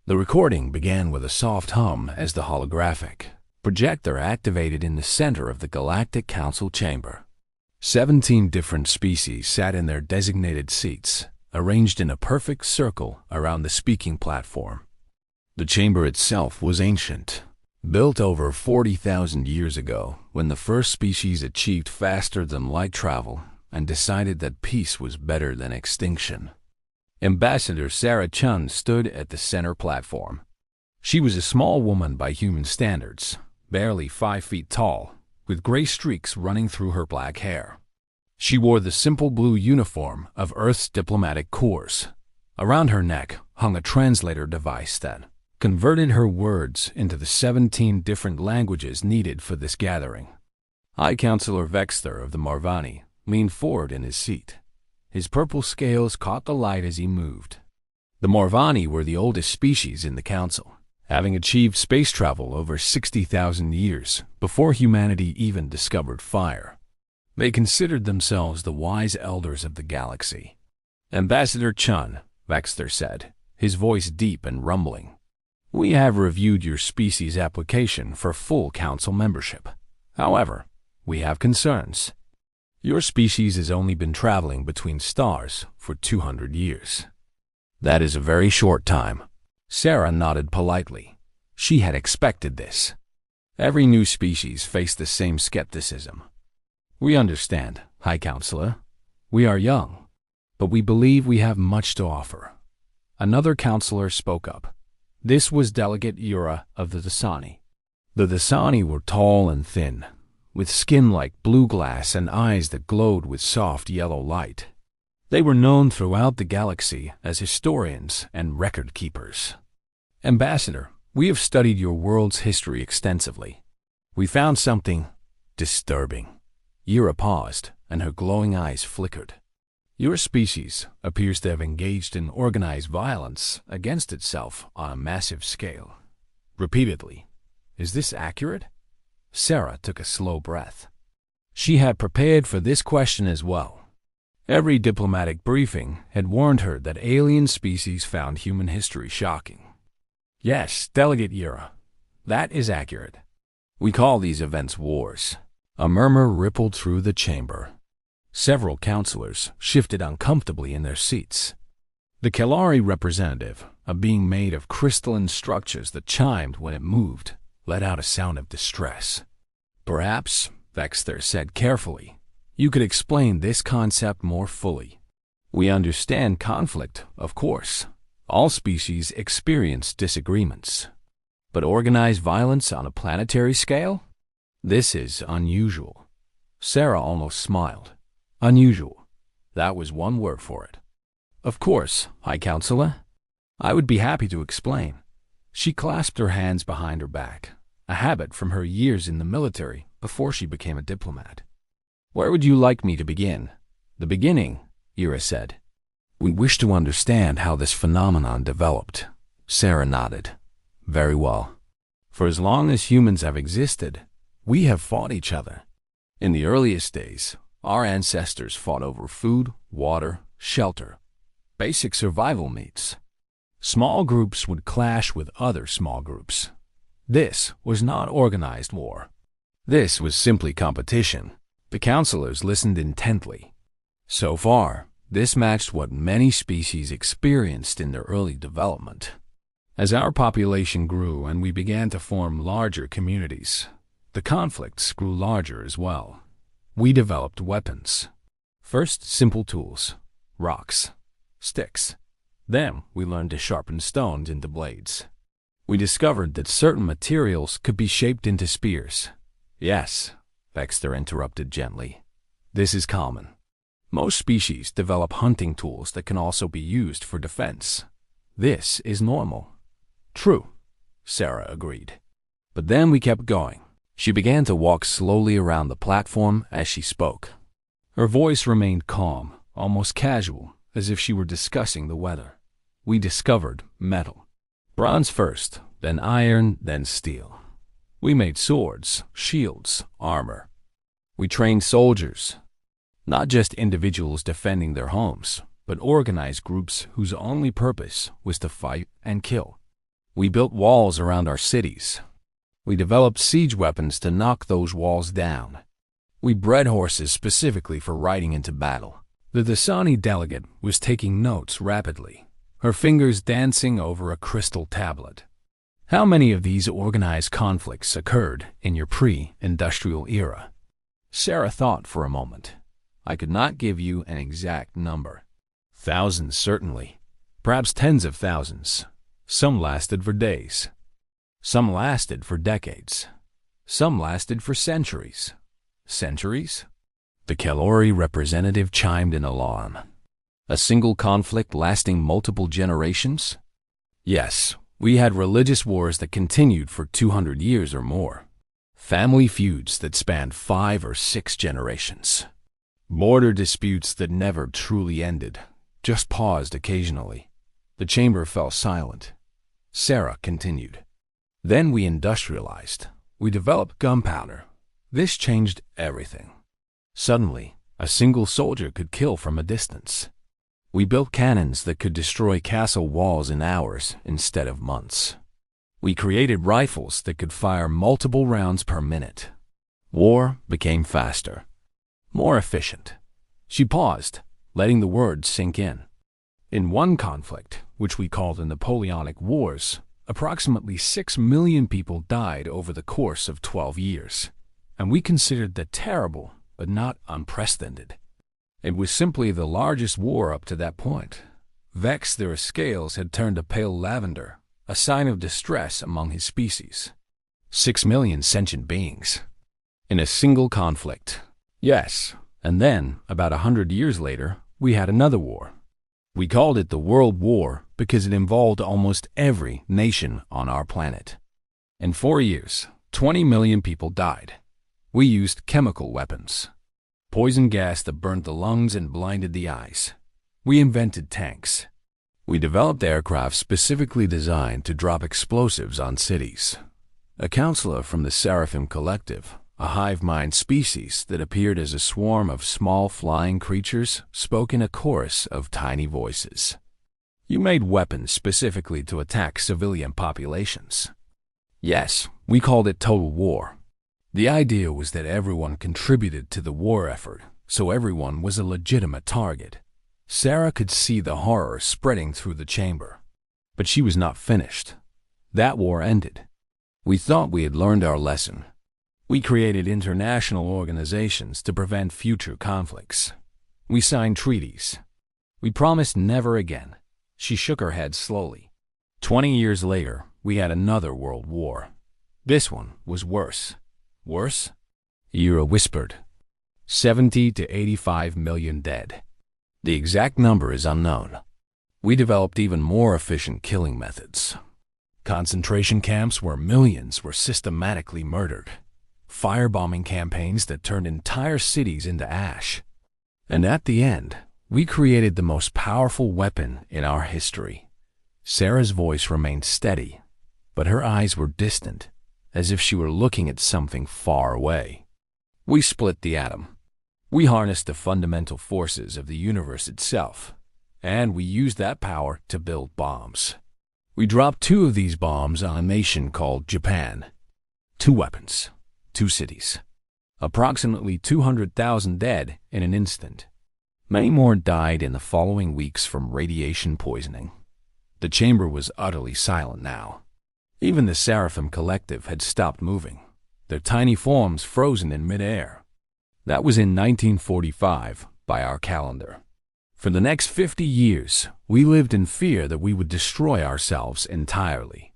The recording began with a soft hum as the holographic projector activated in the center of the Galactic Council chamber. 17 different species sat in their designated seats, arranged in a perfect circle around the speaking platform. The chamber itself was ancient, built over 40,000 years ago when the first species achieved faster-than-light travel and decided that peace was better than extinction. Ambassador Sarah Chun stood at the center platform. She was a small woman by human standards, barely 5 feet tall, with gray streaks running through her black hair. She wore the simple blue uniform of Earth's diplomatic corps. Around her neck hung a translator device that converted her words into the 17 different languages needed for this gathering. High Counselor Vexter of the Marvani leaned forward in his seat. His purple scales caught the light as he moved. The Marvani were the oldest species in the Council, having achieved space travel over 60,000 years before humanity even discovered fire. They considered themselves the wise elders of the galaxy. Ambassador Chun, Vexter said, his voice deep and rumbling. We have reviewed your species application for full Council membership. However, we have concerns. Your species has only been traveling between stars for 200 years. That is a very short time. Sarah nodded politely. She had expected this. Every new species faced the same skepticism. We understand, High Counselor. We are young, but we believe we have much to offer. Another counselor spoke up. This was Delegate Yura of the Dasani. The Dasani were tall and thin, with skin like blue glass and eyes that glowed with soft yellow light. They were known throughout the galaxy as historians and record keepers. Ambassador, we have studied your world's history extensively. We found something disturbing. Yura paused, and her glowing eyes flickered. Your species appears to have engaged in organized violence against itself on a massive scale. Repeatedly. Is this accurate? Sarah took a slow breath. She had prepared for this question as well. Every diplomatic briefing had warned her that alien species found human history shocking. Yes, Delegate Yura, that is accurate. We call these events wars. A murmur rippled through the chamber. Several counselors shifted uncomfortably in their seats. The Kalari representative, a being made of crystalline structures that chimed when it moved, let out a sound of distress. Perhaps, Vexter said carefully, you could explain this concept more fully. We understand conflict, of course. All species experience disagreements. But organized violence on a planetary scale? This is unusual. Sarah almost smiled. Unusual. That was one word for it. Of course, High Counselor. I would be happy to explain. She clasped her hands behind her back, a habit from her years in the military before she became a diplomat. Where would you like me to begin? The beginning, Yura said. We wish to understand how this phenomenon developed. Sarah nodded. Very well. For as long as humans have existed, we have fought each other. In the earliest days, our ancestors fought over food, water, shelter, basic survival needs. Small groups would clash with other small groups. This was not organized war. This was simply competition. The counselors listened intently. So far, this matched what many species experienced in their early development. As our population grew and we began to form larger communities, the conflicts grew larger as well. We developed weapons. First, simple tools, rocks, sticks. Then we learned to sharpen stones into blades. We discovered that certain materials could be shaped into spears. Yes, Vexter interrupted gently. This is common. Most species develop hunting tools that can also be used for defense. This is normal. True, Sarah agreed. But then we kept going. She began to walk slowly around the platform as she spoke. Her voice remained calm, almost casual, as if she were discussing the weather. We discovered metal. Bronze first, then iron, then steel. We made swords, shields, armor. We trained soldiers, not just individuals defending their homes, but organized groups whose only purpose was to fight and kill. We built walls around our cities. We developed siege weapons to knock those walls down. We bred horses specifically for riding into battle. The Dasani delegate was taking notes rapidly, her fingers dancing over a crystal tablet. How many of these organized conflicts occurred in your pre-industrial era? Sarah thought for a moment. I could not give you an exact number. Thousands, certainly. Perhaps tens of thousands. Some lasted for days. Some lasted for decades. Some lasted for centuries. Centuries? The Kalori representative chimed in alarm. A single conflict lasting multiple generations? Yes, we had religious wars that continued for 200 years or more. Family feuds that spanned 5 or 6 generations. Border disputes that never truly ended, just paused occasionally. The chamber fell silent. Sarah continued. Then we industrialized. We developed gunpowder. This changed everything. Suddenly, a single soldier could kill from a distance. We built cannons that could destroy castle walls in hours instead of months. We created rifles that could fire multiple rounds per minute. War became faster, more efficient. She paused, letting the words sink in. In one conflict, which we called the Napoleonic Wars, approximately 6 million people died over the course of 12 years, and we considered that terrible, but not unprecedented. It was simply the largest war up to that point. Vex, their scales had turned a pale lavender, a sign of distress among his species. 6 million sentient beings. In a single conflict. Yes, and then, about 100 years later, we had another war. We called it the World War because it involved almost every nation on our planet. In 4 years, 20 million people died. We used chemical weapons. Poison gas that burned the lungs and blinded the eyes. We invented tanks. We developed aircraft specifically designed to drop explosives on cities. A counselor from the Seraphim Collective, a hive mind species that appeared as a swarm of small flying creatures, spoke in a chorus of tiny voices. You made weapons specifically to attack civilian populations. Yes, we called it total war. The idea was that everyone contributed to the war effort, so everyone was a legitimate target. Sarah could see the horror spreading through the chamber. But she was not finished. That war ended. We thought we had learned our lesson. We created international organizations to prevent future conflicts. We signed treaties. We promised never again. She shook her head slowly. 20 years later, we had another world war. This one was worse. Worse? Ira whispered. 70 to 85 million dead. The exact number is unknown. We developed even more efficient killing methods. Concentration camps where millions were systematically murdered. Firebombing campaigns that turned entire cities into ash. And at the end, we created the most powerful weapon in our history. Sarah's voice remained steady, but her eyes were distant, as if she were looking at something far away. We split the atom. We harnessed the fundamental forces of the universe itself, and we used that power to build bombs. We dropped 2 of these bombs on a nation called Japan. 2 weapons. 2 cities. Approximately 200,000 dead in an instant. Many more died in the following weeks from radiation poisoning. The chamber was utterly silent now. Even the Seraphim Collective had stopped moving, their tiny forms frozen in midair. That was in 1945 by our calendar. For the next 50 years, we lived in fear that we would destroy ourselves entirely.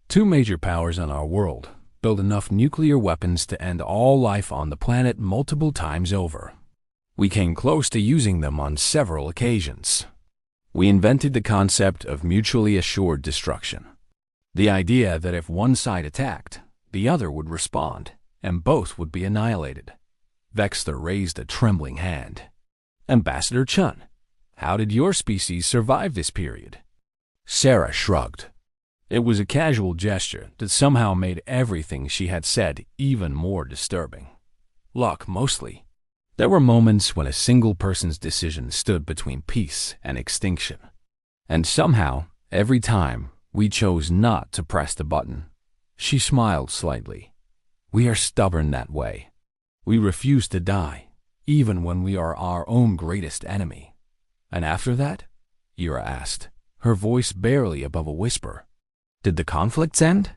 2 major powers on our world built enough nuclear weapons to end all life on the planet multiple times over. We came close to using them on several occasions. We invented the concept of mutually assured destruction. The idea that if one side attacked, the other would respond, and both would be annihilated. Vexter raised a trembling hand. Ambassador Chun, how did your species survive this period? Sarah shrugged. It was a casual gesture that somehow made everything she had said even more disturbing. Luck, mostly. There were moments when a single person's decision stood between peace and extinction. And somehow, every time, We chose not to press the button. She smiled slightly. We are stubborn that way. We refuse to die, even when we are our own greatest enemy. And after that? Ira asked, her voice barely above a whisper. Did the conflicts end?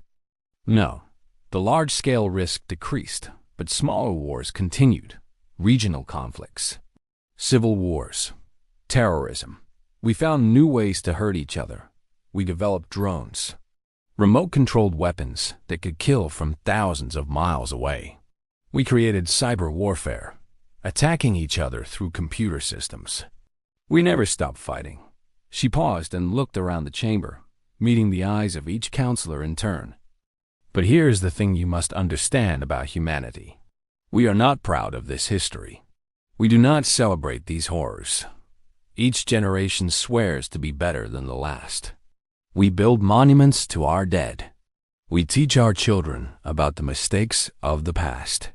No. The large-scale risk decreased, but smaller wars continued. Regional conflicts, civil wars, terrorism. We found new ways to hurt each other. We developed drones, remote-controlled weapons that could kill from thousands of miles away. We created cyber warfare, attacking each other through computer systems. We never stopped fighting. She paused and looked around the chamber, meeting the eyes of each counselor in turn. But here's the thing you must understand about humanity. We are not proud of this history. We do not celebrate these horrors. Each generation swears to be better than the last. We build monuments to our dead. We teach our children about the mistakes of the past.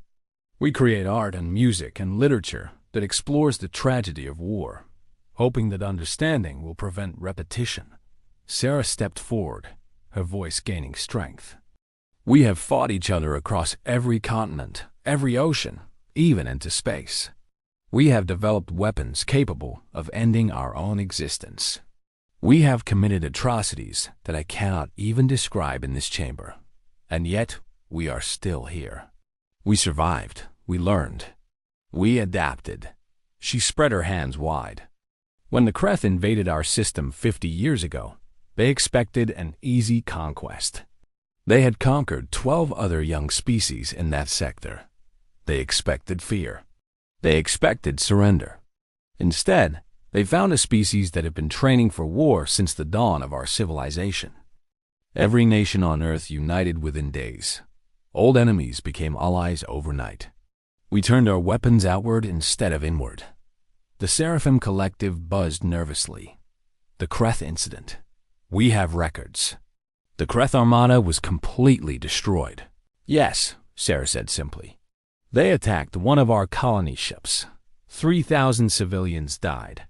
We create art and music and literature that explores the tragedy of war, hoping that understanding will prevent repetition. Sarah stepped forward, her voice gaining strength. We have fought each other across every continent, every ocean, even into space. We have developed weapons capable of ending our own existence. We have committed atrocities that I cannot even describe in this chamber. And yet, we are still here. We survived. We learned. We adapted. She spread her hands wide. When the Kreth invaded our system 50 years ago, they expected an easy conquest. They had conquered 12 other young species in that sector. They expected fear. They expected surrender. Instead, they found a species that had been training for war since the dawn of our civilization. Every nation on Earth united within days. Old enemies became allies overnight. We turned our weapons outward instead of inward. The Seraphim Collective buzzed nervously. The Kreth incident. We have records. The Kreth Armada was completely destroyed. Yes, Sarah said simply. They attacked one of our colony ships. 3,000 civilians died.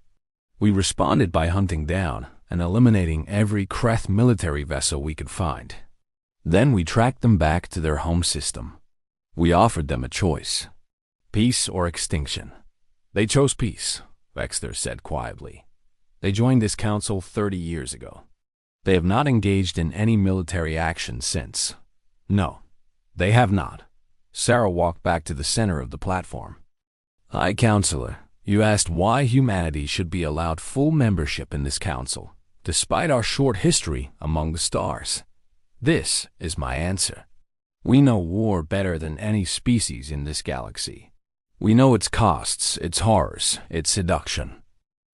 We responded by hunting down and eliminating every Kreth military vessel we could find. Then we tracked them back to their home system. We offered them a choice. Peace or extinction. They chose peace, Vexter said quietly. They joined this council 30 years ago. They have not engaged in any military action since. No, they have not. Sarah walked back to the center of the platform. High Counselor, you asked why humanity should be allowed full membership in this council, despite our short history among the stars. This is my answer. We know war better than any species in this galaxy. We know its costs, its horrors, its seduction.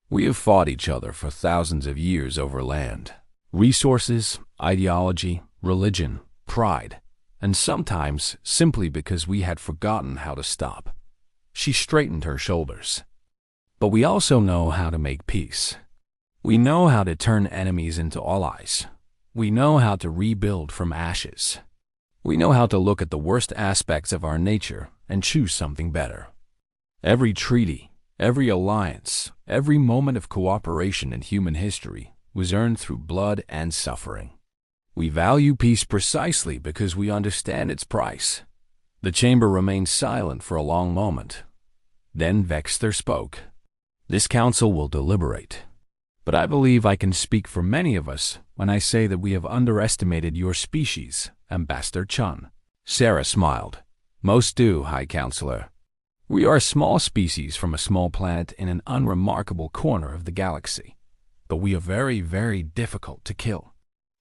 We have fought each other for thousands of years over land. Resources, ideology, religion, pride, and sometimes simply because we had forgotten how to stop. She straightened her shoulders. But we also know how to make peace. We know how to turn enemies into allies. We know how to rebuild from ashes. We know how to look at the worst aspects of our nature and choose something better. Every treaty, every alliance, every moment of cooperation in human history was earned through blood and suffering. We value peace precisely because we understand its price. The chamber remained silent for a long moment. Then Vexter spoke. This council will deliberate. But I believe I can speak for many of us when I say that we have underestimated your species, Ambassador Chun. Sarah smiled. Most do, High Counselor. We are a small species from a small planet in an unremarkable corner of the galaxy. But we are very, very difficult to kill.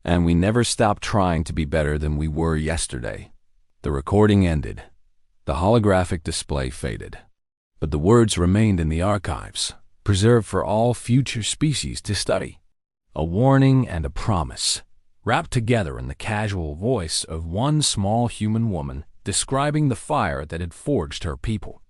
And we never stop trying to be better than we were yesterday. The recording ended. The holographic display faded. But the words remained in the archives, preserved for all future species to study. A warning and a promise, wrapped together in the casual voice of one small human woman describing the fire that had forged her people.